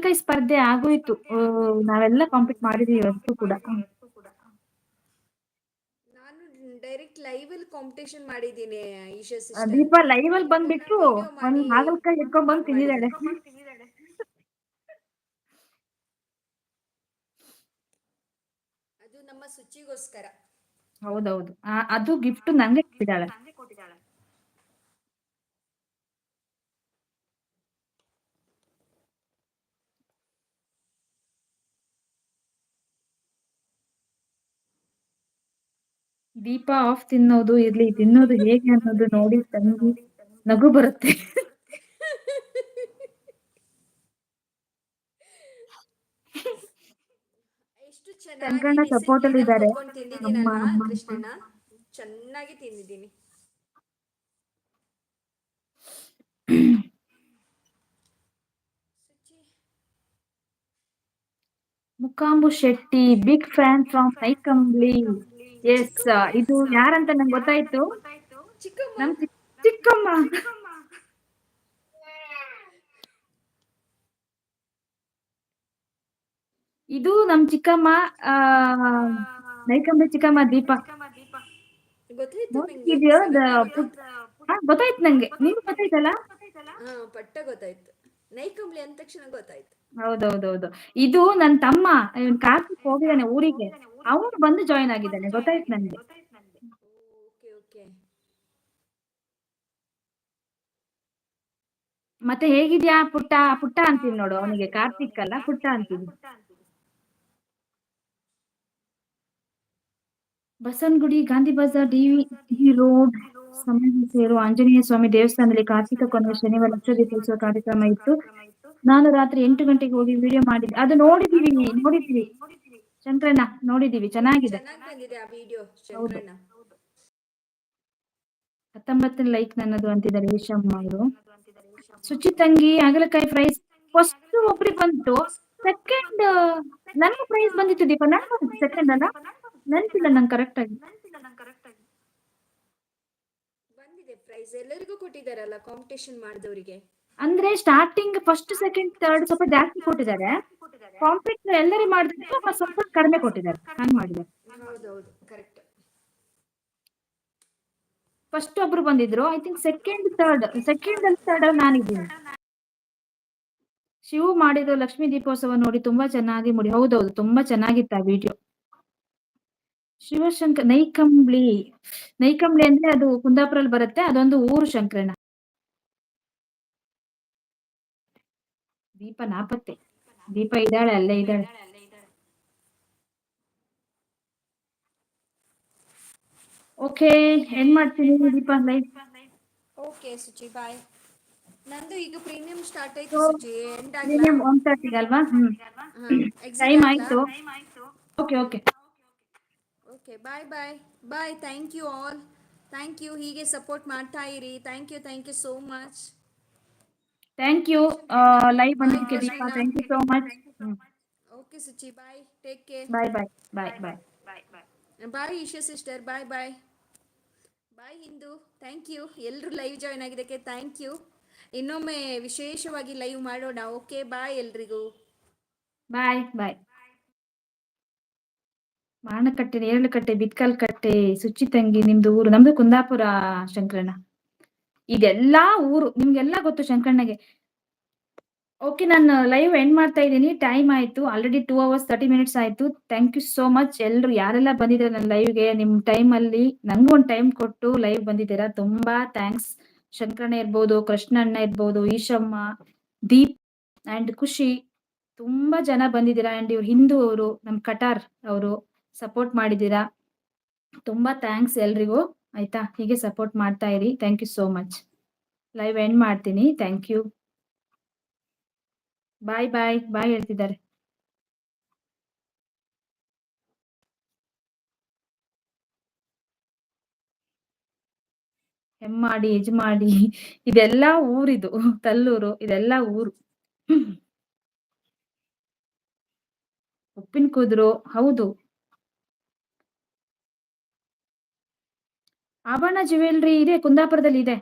ಹಾಗಲಕಾಯಿ ಸ್ಪರ್ಧೆ ಆಗೋಯ್ತು. ನಾವೆಲ್ಲ ಕಾಂಪೀಟ್ ಮಾಡಿದೀವಿ ಇವತ್ತು ಕೂಡ. ನಾನು ಡೈರೆಕ್ಟ್ ಲೈವ್ ಅಲ್ಲಿ ಕಾಂಪಿಟೇಷನ್ ಮಾಡಿದ್ದೀನಿ ಈಶಾ ಸಿಸ್ಟರ್. ದೀಪ ಲೈವ್ ಅಲ್ಲಿ ಬಂದ್ಬಿಟ್ಟು ವಿಡಿಯೋ ಒಂದ್ ಮಾಡಿ ಹಾಗಲಕಾಯಿ ಇಟ್ಕೊಂಡ್ ಬಂದ್ ತಿಂದಿದ್ದಾಳೆ. ಅದು ನಮ್ಮ ಸುಚಿಗೋಸ್ಕರ. ಹೌದೌದು, ಅದು ಗಿಫ್ಟ್ ನಂಗೆ ಕೊಟ್ಟಿದ್ದಾಳೆ. ದೀಪ ಆಫ್ ತಿನ್ನೋದು ಇರ್ಲಿ, ತಿನ್ನೋದು ಹೇಗೆ ಅನ್ನೋದು ನೋಡಿ ತಂಗಿ ನಗು ಬರುತ್ತೆ. ಎಷ್ಟು ಚೆನ್ನಾಗಿ ಶಂಕರಣ್ಣ ಸಪೋರ್ಟ್ ಅಲ್ಲಿ ಡಿಸಿಪ್ಲಿನ್ ಅಲ್ಲಿ ಇದ್ದಾರೆ. ಕೂತ್ಕೊಂಡು ಅಮ್ಮ ತಿಂದಿದ್ದೀನಲ್ವಾ ಅಮ್ಮ ಕೃಷ್ಣಣ್ಣ, ಚೆನ್ನಾಗಿ ತಿಂದಿದ್ದೀನಿ. ಸುಚಿ ಮುಕಾಂಬು Shetty, big fan from Naikambli. Yes, ಚಿಕ್ಕಮ್ಮ. ಇದು ಯಾರಂತ ನಂಗೆ ಗೊತ್ತಾಯ್ತು. ಚಿಕ್ಕಮ್ಮ. ನಮ್ ಚಿಕ್ಕಮ್ಮ. ಇದು ನಮ್ ಚಿಕ್ಕಮ್ಮ, ಆ ನೈಕಂಬ್ಲಿ ಚಿಕ್ಕಮ್ಮ ದೀಪ. ಗೊತ್ತಾಯ್ತು ನಂಗೆ ನೋಡಿದ್ಯಾ ಸಡನ್ ಆಗಿ. ಗೊತ್ತಾಯ್ತು ನಂಗೆ, ನಿಮ್ಗೆ ಗೊತ್ತಾಯ್ತಲ್ಲ. ಹಾ, ಪಟ್ಟ ಗೊತ್ತಾಯ್ತು. ನೈಕಂಬ್ಲಿ ಅಂದ ತಕ್ಷಣ ಗೊತ್ತಾಯ್ತು. ಹೌದೌದೌದು, ಇದು ನನ್ ತಮ್ಮ ಇವ್ನ್ ಕಾರ್ತಿಕ್ ಹೋಗಿದ್ದಾನೆ ಊರಿಗೆ, ಅವನು ಬಂದು ಜಾಯಿನ್ ಆಗಿದ್ದಾನೆ, ಗೊತ್ತಾಯ್ತು ನನ್ಗೆ. Okay okay. ಮತ್ತೆ ಹೇಗಿದ್ಯಾ ಪುಟ್ಟ? ಪುಟ್ಟ ಅಂತೀನಿ ನೋಡು, ಅವನಿಗೆ ಕಾರ್ತಿಕ್ ಅಲ್ಲ ಪುಟ್ಟ ಅಂತೀನಿ. ಬಸವನಗುಡಿ, ಗಾಂಧಿ ಬಜಾರ್, ಡಿ ರೋಡ್, ಸಮಯ ಸೇರು ಆಂಜನೇಯ ಸ್ವಾಮಿ ದೇವಸ್ಥಾನದಲ್ಲಿ ಕಾರ್ತಿಕ ಕೊನೆಯ ಶನಿವಾರ ಲಕ್ಷ ದೀಪೋತ್ಸವ ಕಾರ್ಯಕ್ರಮ ಇತ್ತು. ನಾನು ರಾತ್ರಿ 8 ಗಂಟೆಗೆ ಹೋಗಿ ವಿಡಿಯೋ ಮಾಡಿದ್ದೆ. ಅದು ನೋಡಿದೀವಿ ಶಂಕರಣ್ಣ, ನೋಡಿದೀವಿ, ಚೆನ್ನಾಗಿದೆ. ಚೆನ್ನಾಗಿ ಬಂದಿದೆ ಆ ವಿಡಿಯೋ ಹೌದು, ಶಂಕರಣ್ಣ. 19 ಲೈಕ್ ನನ್ನದು ಅಂತಿದ್ದಾರೆ ಈಶಮ್ಮ ಅವರು. ಸುಚಿತಂಗಿ ಹಾಗಲಕಾಯಿ ಪ್ರೈಸ್ ಫಸ್ಟ್ ಒಬ್ರಿಗೆ ಬಂತು, ಸೆಕೆಂಡ್ ನನ್ಗೂ ಪ್ರೈಸ್ ಬಂದಿತ್ತು ದೀಪ. ನನ್ಗೂ ಸೆಕೆಂಡ್ ಅಲ್ಲ, ನೆನಪಿಲ್ಲ ನಂಗೆ ಕರೆಕ್ಟ್ ಆಗಿ. ಬಂದಿದೆ ಪ್ರೈಸ್, ಎಲ್ಲರಿಗೂ ಕೊಟ್ಟಿದ್ದಾರಲ್ಲ ಕಾಂಪಿಟೇಷನ್ ಮಾಡಿದವರಿಗೆ. ಅಂದ್ರೆ ಸ್ಟಾರ್ಟಿಂಗ್ ಫಸ್ಟ್ ಸೆಕೆಂಡ್ ಥರ್ಡ್ ಸ್ವಲ್ಪ ಜಾಸ್ತಿ ಕೊಟ್ಟಿದ್ದಾರೆ, ಕಾಂಪಿಟ್ ಎಲ್ಲರೂ ಮಾಡಿದ್ರೆ ಸ್ವಲ್ಪ ಕಡಿಮೆ ಕೊಟ್ಟಿದ್ದಾರೆ, ಹಂಗ್ ಮಾಡಿದ್ದಾರೆ. ಹೌದೌದು, ಕರೆಕ್ಟ್. ಫಸ್ಟ್ ಒಬ್ರು ಬಂದಿದ್ರು, ಐ ಥಿಂಕ್ ಸೆಕೆಂಡ್ ಅಲ್ಲಿ ಥರ್ಡ್ ನಾನಿದ್ದೀನಿ. ಶಿವು ಮಾಡಿರೋ ಲಕ್ಷ್ಮೀ ದೀಪೋತ್ಸವ ನೋಡಿ ತುಂಬಾ ಚೆನ್ನಾಗಿ ಮುಡಿ. ಹೌದೌದು, ತುಂಬಾ ಚೆನ್ನಾಗಿತ್ತು ಆ ವಿಡಿಯೋ. ಶಿವಶಂಕರ್ ನೈಕಂಬ್ಲಿ ಅಂದ್ರೆ ಅದು ಕುಂದಾಪುರಲ್ಲಿ ಬರುತ್ತೆ, ಅದೊಂದು ಊರು ಶಂಕರಣ್ಣ. ದೀಪ ನಾಪತ್ತೆ, ದೀಪ ಇದ್ದಾಳೆ, ಅಲ್ಲೇ ಇದ್ದಾಳೆ. ಓಕೆ, ಎಂಡ್ ಮಾಡ್ತೀನಿ ದೀಪ ಲೈಫ್. ಓಕೆ ಸುಚಿ, ಬಾಯ್. ನಂದು ಈಗ ಪ್ರೀಮಿಯಂ ಸ್ಟಾರ್ಟ್ ಆಯ್ತು ಸುಚಿ, ಎಂಡ್ ಆಗ್ಲಾ? ಪ್ರೀಮಿಯಂ 1:30 ಅಲ್ವಾ? ಎಕ್ಸಿಟ್ ಟೈಮ್ ಆಗ್ಲಾ? ಆಯ್ತು. Okay. Okay, bye bye bye. Thank you all, thank you. ಹೀಗೆ ಸಪೋರ್ಟ್ ಮಾಡ್ತಾ ಇರಿ. Thank you so much. Thank you live bye ಬಂದಿದ್ದಕ್ಕೆ ದೀಪ, ಕೃಷ್ಣಣ್ಣ. Thank you so much. Okay Suchi, bye, take care. Bye bye bye bye. Bye Isha sister, bye bye bye. Hindu, thank you. ಎಲ್ಲರೂ live join ಆಗಿದ್ದಕ್ಕೆ thank you. ಇನ್ನೊಮ್ಮೆ ವಿಶೇಷವಾಗಿ live ಮಾಡೋಣ. Okay, ಬಾಯ್ ಎಲ್ರಿಗೂ. ಬಾಯ್ ಬಾಯ್. ಮಾಣಕಟ್ಟೆ, ನೇರಳಕಟ್ಟೆ, ಬಿತ್ಕಲ್ಕಟ್ಟೆ, ಸುಚಿತಂಗಿ ನಿಮ್ದು ಊರು? ನಮ್ದು ಕುಂದಾಪುರ ಶಂಕರಣ್ಣ. ಇದೆಲ್ಲಾ ಊರು ನಿಮ್ಗೆಲ್ಲಾ ಗೊತ್ತು ಶಂಕರಣ್ಣಗೆ. ಓಕೆ, ನಾನು ಲೈವ್ ಎಂಡ್ ಮಾಡ್ತಾ ಇದ್ದೀನಿ, ಟೈಮ್ ಆಯ್ತು ಆಲ್ರೆಡಿ 2 hours 30 minutes ಆಯ್ತು. ಥ್ಯಾಂಕ್ ಯು ಸೋ ಮಚ್ ಎಲ್ರು ಯಾರೆಲ್ಲ ಬಂದಿದ್ದಾರೆ ನನ್ನ ಲೈವ್ಗೆ. ನಿಮ್ ಟೈಮ್ ಅಲ್ಲಿ ನಂಗೂ ಒಂದು ಟೈಮ್ ಕೊಟ್ಟು ಲೈವ್ ಬಂದಿದ್ದೀರಾ, ತುಂಬಾ ಥ್ಯಾಂಕ್ಸ್. ಶಂಕರಣ್ಣ ಇರ್ಬೋದು, ಕೃಷ್ಣಣ್ಣ ಇರ್ಬೋದು, ಈಶಮ್ಮ, ದೀಪ್ ಅಂಡ್ ಖುಷಿ, ತುಂಬಾ ಜನ ಬಂದಿದ್ದೀರಾ. ಅಂಡ್ ಇವ್ರು ಹಿಂದೂ ಅವರು, ನಮ್ ಕಟಾರ್ ಅವರು ಸಪೋರ್ಟ್ ಮಾಡಿದ್ದೀರಾ, ತುಂಬಾ ಥ್ಯಾಂಕ್ಸ್ ಎಲ್ರಿಗೂ. ಆಯ್ತಾ, ಹೀಗೆ ಸಪೋರ್ಟ್ ಮಾಡ್ತಾ ಇರಿ. Thank you so much. Live end ಮಾಡ್ತೀನಿ. Thank you. Bye bye bye ಹೇಳ್ತಿದ್ದಾರೆ. ಹೆಮ್ಮಾಡಿ, ಯಜಮಾಡಿ, ಇದೆಲ್ಲ ಊರಿದು. ತಲ್ಲೂರು, ಇದೆಲ್ಲ ಊರು. ಉಪ್ಪಿನ ಕುದ್ರು, ಹೌದು. ಆಭರಣ ಜ್ಯುವೆಲ್ರಿ ಇದೆ, ಕುಂದಾಪುರದಲ್ಲಿ ಇದೆ.